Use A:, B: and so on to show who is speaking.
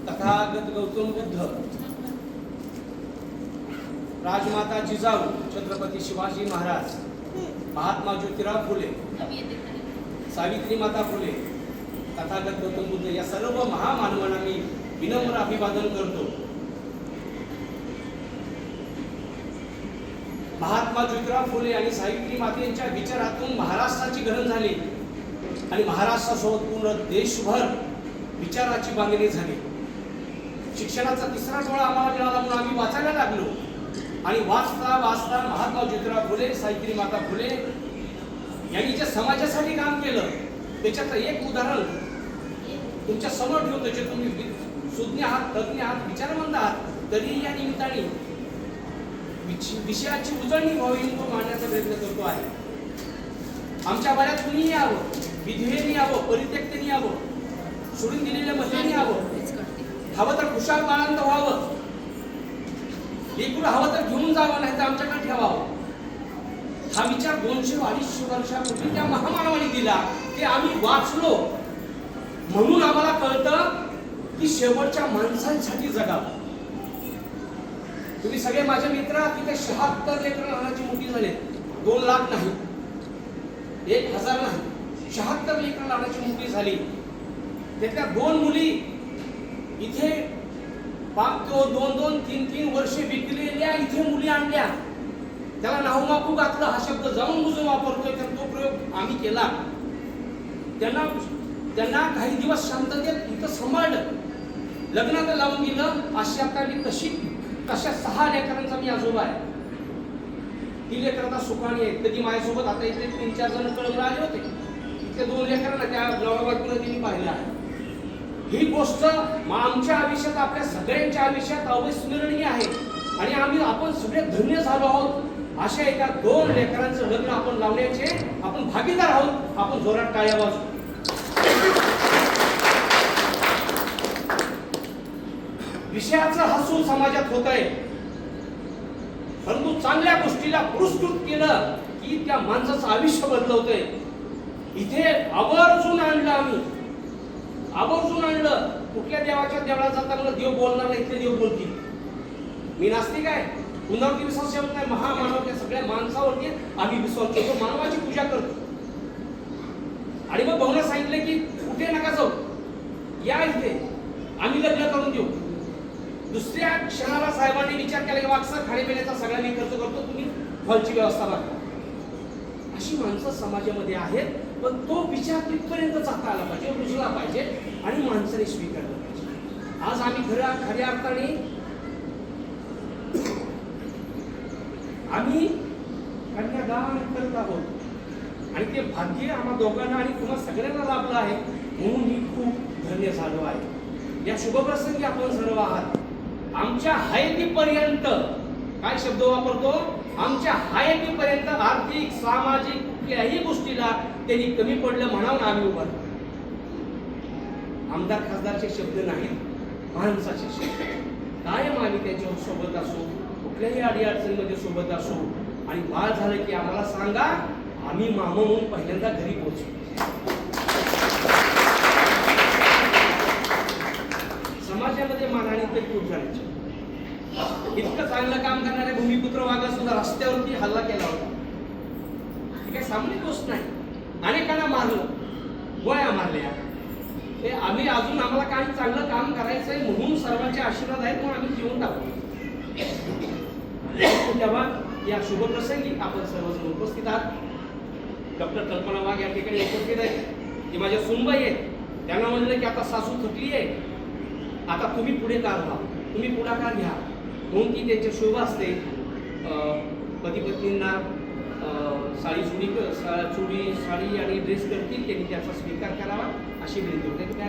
A: तथागत गौतम बुद्ध, राजमाता जिजाऊ छत्रपती शिवाजी महाराज, महात्मा ज्योतिराव फुले, सावित्री माता फुले, तथागत गौतम बुद्ध या सर्व महामानवांना मी विनम्र अभिवादन करतो. महात्मा ज्योतिराव फुले आणि सावित्री मातेंच्या विचारातून महाराष्ट्राची घडण झाली आणि महाराष्ट्रासोबत पूर्ण देशभर विचाराची बांधणी झाली. शिक्षणाचा तिसरा डोळा आम्हाला मिळाला म्हणून आम्ही वाचायला लागलो आणि वाचता वाचता महात्मा ज्योतिराव फुले, सावित्री माता फुले यांनी जे समाजासाठी काम केलं त्याच्यात एक उदाहरण तुमच्या समोर ठेवतो. जे तुम्ही सुज्ञ आहात, तज्ञ आहात, विचारवंत आहात, तरी या निमित्ताने विषयाची उजळणी व्हावी तो मांडण्याचा प्रयत्न करतो आहे. आमच्या बऱ्याच कुणीही यावं, विधवेने यावं, परित्यक्तनी यावं, सोडून दिलेल्या महिलांनी यावं, हवं तर खुशाल बाळांत व्हावं, लेकरू हवं तर घेऊन जावं, नाही तर आमच्याकडे ठेवावं. हा विचार 200-250 वर्षापूर्वी त्या महामानवाने दिला. ते आम्ही वाचलो म्हणून आम्हाला कळतं की शेवटच्या माणसांसाठी जगावं. तुम्ही सगळे माझे मित्र आहात. तिथे 76 लेकरं लहानाची मोठी झाले. 2 लाख नाही, 1000 नाही, 76 लेकरं लहानाची मोठी झाली. त्यातल्या 2 मुली इथे 2-2, 3-3 वर्षे विकलेल्या इथे मुली आणल्या. त्याला नाहूमापू घातलं. हा शब्द जाऊन बुजून वापरतोय, तर तो प्रयोग आम्ही केला. त्यांना काही दिवस शांततेत इथं सांभाळलं, लग्नात लावून दिलं. अशा काही तशा 6 लेकरांचा मी आजोबा आहे. 3 लेकर आता सुखाने आहेत. कधी माझ्यासोबत आता इथे 3-4 जण कळवून आले होते. इथे 2 लेकरांना त्या नवराबाईकडे त्यांनी पाहिलं आहे. ही गोष्ट आमच्या आयुष्यात, आपल्या सगळ्यांच्या आयुष्यात अविस्मरणीय आहे आणि आपण सगळे धन्य झालो आहोत. अशा एका 2 लेकरांचं लग्न आपण लावण्याचे आपण भागीदार आहोत. आपण जोरात टाळ्या वाजवू. विषयाचं हसू समाजात होत आहे, परंतु चांगल्या गोष्टीला पुरस्कृत केलं की त्या माणसाचं आयुष्य बदलवतंय. इथे आवर्जून आणलं, आम्ही आवर्जून आणलं. कुठल्या देवाच्या देवळात जाताना देव बोलणार नाही, इथले देव बोलतील. मी नास्तिक आहे, पुनरावृत्ती विश्वास ठेवत नाही. महामानवाच्या सगळ्या माणसावरती आम्ही विश्वास ठेवतो, मानवाची पूजा करतो. आणि मग भाऊला सांगितलं की कुठे नका जाऊ, या इथे आम्ही लग्न करून देऊ. दुसऱ्या क्षणाला साहेबांनी विचार केला की वागसर खाण्यापिण्याचा सगळा मी खर्च करतो, तुम्ही हॉलची व्यवस्था बघा. अशी माणसं समाजामध्ये आहेत. पण तो विचार तिथपर्यंत जाता आला पाहिजे, रुजला पाहिजे आणि माणसाने स्वीकारलं पाहिजे. आज आम्ही खऱ्या अर्थाने आम्ही कन्यादान करत आहोत आणि ते भाग्य आम्हा दोघांना आणि तुम्हाला सगळ्यांना लाभलं आहे म्हणून मी खूप धन्य झालो आहे. या शुभप्रसंगी आपण सर्व आहात. आमच्या हयातीपर्यंत काय शब्द वापरतो, आमच्या हयातीपर्यंत आर्थिक, सामाजिक कुठल्याही गोष्टीला त्यांनी कमी पडलं म्हणावून आम्ही उभा. आमदार खासदारचे शब्द नाहीत, माणसाचे शब्द. कायम आम्ही त्याच्या सोबत असू, कुठल्याही अडीअडचणीमध्ये सोबत असू. आणि बाळ झालं की आम्हाला सांगा, आम्ही मामा म्हणून पहिल्यांदा घरी पोहोचू. समाजामध्ये मानहानी तर खूप झाली. इतकं चांगलं काम करणारे भूमिपुत्र वाघा सुद्धा रस्त्यावरती हल्ला केला होता. ही काही सामान्य गोष्ट नाही. अनेकांना मारलं, गोळ्या मारल्या. ते आम्ही अजून आम्हाला काही चांगलं काम करायचंय म्हणून सर्वांचे आशीर्वाद आहेत म्हणून आम्ही जीवन टाकतो. तेव्हा या शुभप्रसंगी आपण सर्वजण उपस्थित आहात. डॉक्टर कल्पना वाघ या ठिकाणी उपस्थित आहेत. ते माझ्या सुनबाई आहेत. त्यांना म्हणलं की आता सासू थकली आहे, आता तुम्ही पुढे व्हा, तुम्ही पुढाकार घ्या म्हणून ती त्यांच्या शोभा असते. पती पत्नींना चुडी साडी आणि ड्रेस करतील, त्यांनी त्याचा स्वीकार करावा अशी विनंती होते. काय